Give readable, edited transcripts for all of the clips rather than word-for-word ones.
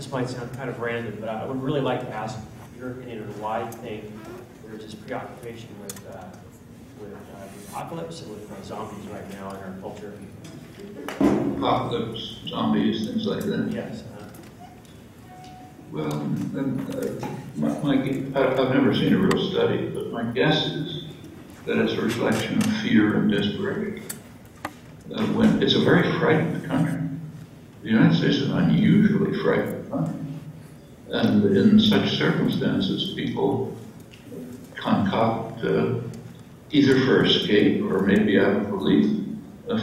this might sound kind of random, but I would really like to ask your opinion on why you think there's this preoccupation with the apocalypse and with zombies right now in our culture. Apocalypse, zombies, things like that. Yes. Well, I've never seen a real study, but my guess is that it's a reflection of fear and desperation. When it's a very frightened country. The United States is an unusually frightened country. And in such circumstances, people concoct, either for escape or maybe out of relief,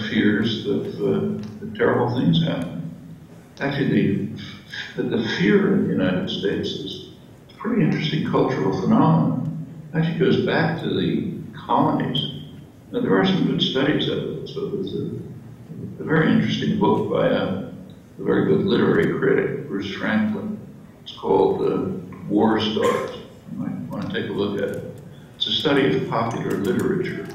fears that terrible things happen. Actually, the fear in the United States is a pretty interesting cultural phenomenon. It actually goes back to the colonies. Now, there are some good studies of it. So there's a very interesting book by a very good literary critic, Bruce Franklin. It's called War Stars. You might want to take a look at it. It's a study of popular literature,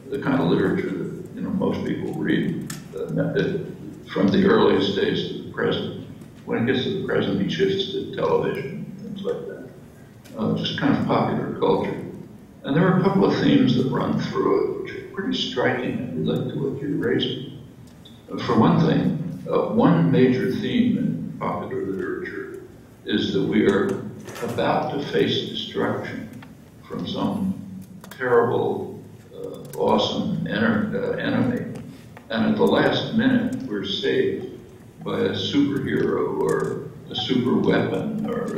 the kind of literature that most people read from the earliest days to the present. When it gets to the present, he shifts to television, things like that. Just kind of popular culture. And there are a couple of themes that run through it, which are pretty striking and relate to what you're raising. For one thing, one major theme in popular literature is that we are about to face destruction from some terrible, awesome enemy. And at the last minute, we're saved by a superhero or a super weapon, or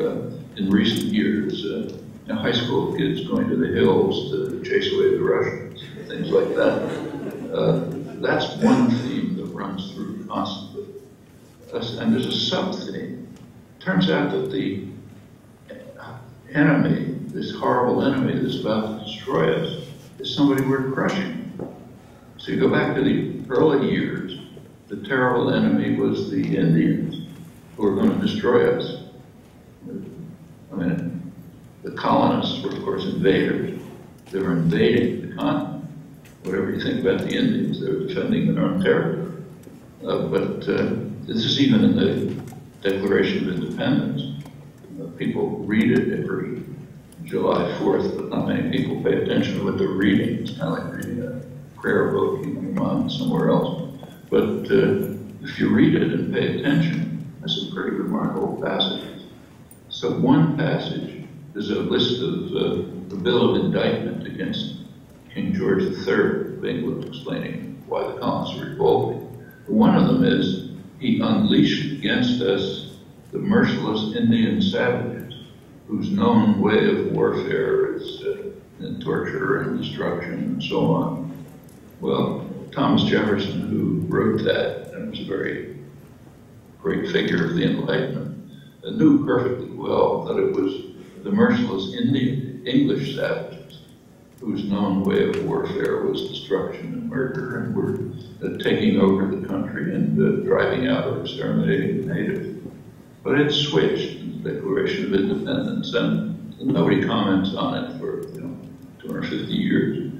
in recent years, high school kids going to the hills to chase away the Russians, things like that. That's one theme that runs through constantly. And there's a sub-theme. Turns out that the enemy, this horrible enemy that's about to destroy us, is somebody we're crushing. So you go back to the early years, the terrible enemy was the Indians who were going to destroy us. I mean, the colonists were, of course, invaders. They were invading the continent. Whatever you think about the Indians, they were defending their own territory. But this is even in the Declaration of Independence. People read it every July 4th, but not many people pay attention to what they're reading. It's kind of like reading a prayer book, keeping your mind somewhere else. But if you read it and pay attention, there's some pretty remarkable passages. So one passage is a list of the bill of indictment against King George III of England, explaining why the colonists were revolting. One of them is, he unleashed against us the merciless Indian savages, whose known way of warfare is torture and destruction and so on. Well, Thomas Jefferson, who wrote that, and was a very great figure of the Enlightenment, knew perfectly well that it was the merciless English savages whose known way of warfare was destruction and murder, and were taking over the country and driving out or exterminating the natives. But it switched in the Declaration of Independence, and nobody comments on it for 250 years.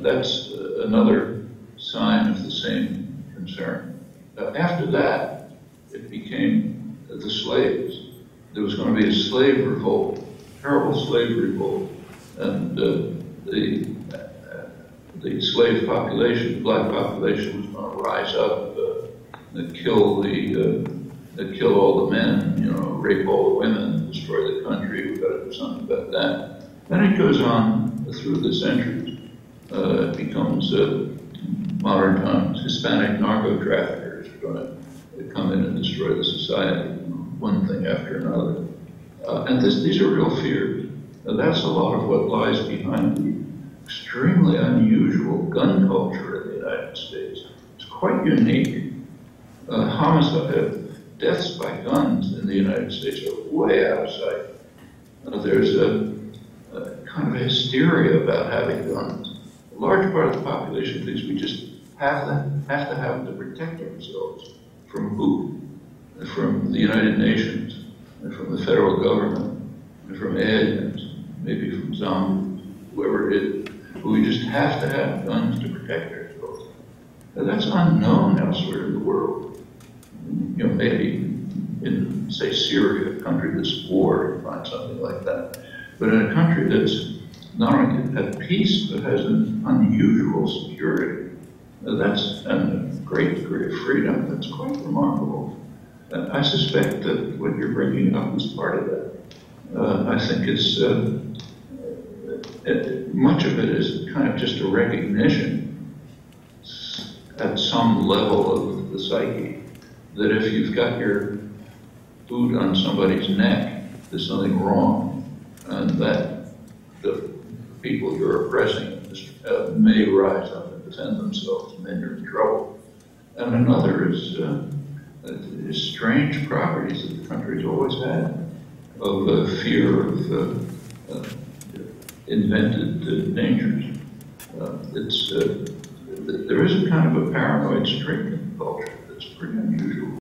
That's another sign of the same concern. After that, it became the slaves. There was going to be a slave revolt, terrible slave revolt, and the slave population, the black population, was going to rise up and kill all the men, rape all the women, destroy the country. We've got to do something about that. Then it goes on through the centuries. It becomes modern times. Hispanic narco traffickers are going to come in and destroy the society, one thing after another. And these are real fears. That's a lot of what lies behind the extremely unusual gun culture in the United States. It's quite unique. Deaths by guns in the United States are way out of sight. There's a kind of a hysteria about having guns. A large part of the population thinks we just have to have them to protect ourselves. From who? From the United Nations, and from the federal government, and from aliens, maybe from zombies, whoever it is. But we just have to have guns to protect ourselves. Now, that's unknown elsewhere in the world. Maybe in, say, Syria, a country that's war, you find something like that. But in a country that's not only at peace, but has an unusual security, that's and a great degree of freedom, that's quite remarkable. I suspect that what you're bringing up is part of that. I think it's, much of it is kind of just a recognition at some level of the psyche that if you've got your boot on somebody's neck, there's something wrong, and that the people you're oppressing may rise up and defend themselves, and then you're in trouble. And another is strange properties that the country's always had of fear of invented dangers. There is a kind of a paranoid streak in the culture that's pretty unusual.